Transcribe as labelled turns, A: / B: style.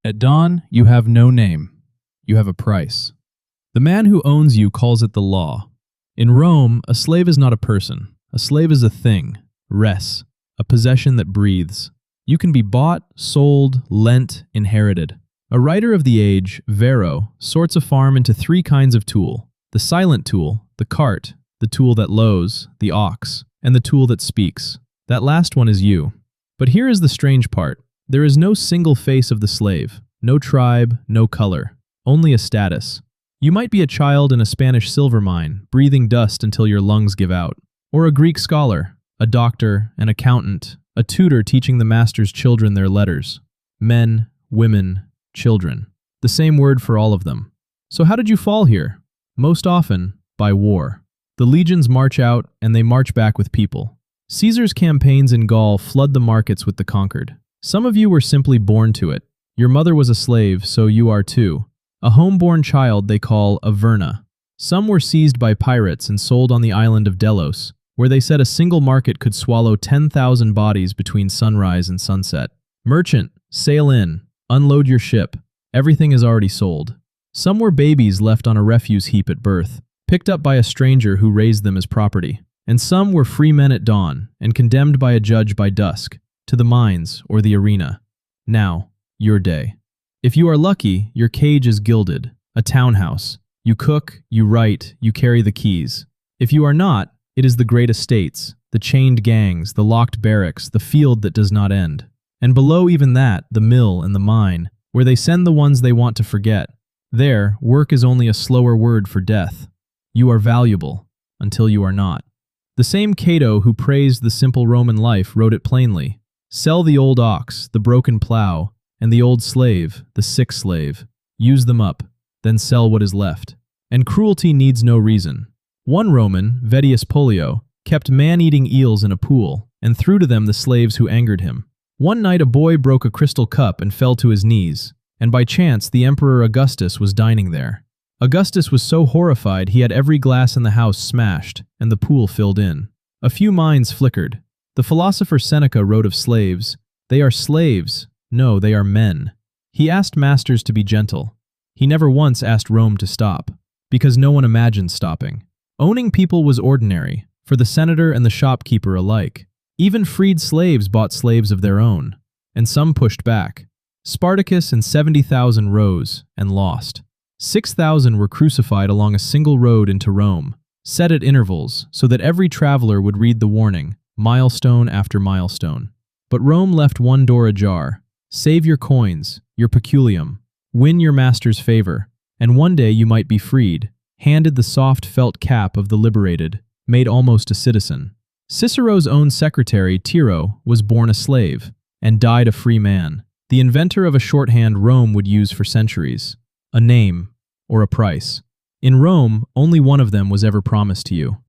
A: At dawn, you have no name. You have a price. The man who owns you calls it the law. In Rome, a slave is not a person. A slave is a thing, res, a possession that breathes. You can be bought, sold, lent, inherited. A writer of the age, Varro, sorts a farm into three kinds of tool: the silent tool, the cart, the tool that lows, the ox, and the tool that speaks. That last one is you. But here is the strange part. There is no single face of the slave, no tribe, no color, only a status. You might be a child in a Spanish silver mine, breathing dust until your lungs give out, or a Greek scholar, a doctor, an accountant, a tutor teaching the master's children their letters. Men, women, children. The same word for all of them. So how did you fall here? Most often, by war. The legions march out, and they march back with people. Caesar's campaigns in Gaul flood the markets with the conquered. Some of you were simply born to it. Your mother was a slave, so you are too. A homeborn child they call a verna. Some were seized by pirates and sold on the island of Delos, where they said a single market could swallow 10,000 bodies between sunrise and sunset. Merchant, sail in, unload your ship. Everything is already sold. Some were babies left on a refuse heap at birth, picked up by a stranger who raised them as property. And some were free men at dawn and condemned by a judge by dusk, to the mines or the arena. Now, your day. If you are lucky, your cage is gilded, a townhouse. You cook, you write, you carry the keys. If you are not, it is the great estates, the chained gangs, the locked barracks, the field that does not end. And below even that, the mill and the mine, where they send the ones they want to forget. There, work is only a slower word for death. You are valuable, until you are not. The same Cato who praised the simple Roman life wrote it plainly. Sell the old ox, the broken plow, and the old slave, the sick slave. Use them up, then sell what is left. And cruelty needs no reason. One Roman, Vettius Pollio, kept man-eating eels in a pool, and threw to them the slaves who angered him. One night a boy broke a crystal cup and fell to his knees, and by chance the Emperor Augustus was dining there. Augustus was so horrified he had every glass in the house smashed, and the pool filled in. A few minds flickered. The philosopher Seneca wrote of slaves, "They are slaves. No, they are men." He asked masters to be gentle. He never once asked Rome to stop, because no one imagined stopping. Owning people was ordinary, for the senator and the shopkeeper alike. Even freed slaves bought slaves of their own, and some pushed back. Spartacus and 70,000 rose and lost. 6,000 were crucified along a single road into Rome, set at intervals so that every traveler would read the warning, milestone after milestone. But Rome left one door ajar. Save your coins, your peculium, win your master's favor, and one day you might be freed, handed the soft felt cap of the liberated, made almost a citizen. Cicero's own secretary, Tiro, was born a slave and died a free man, the inventor of a shorthand Rome would use for centuries. A name, or a price. In Rome, only one of them was ever promised to you.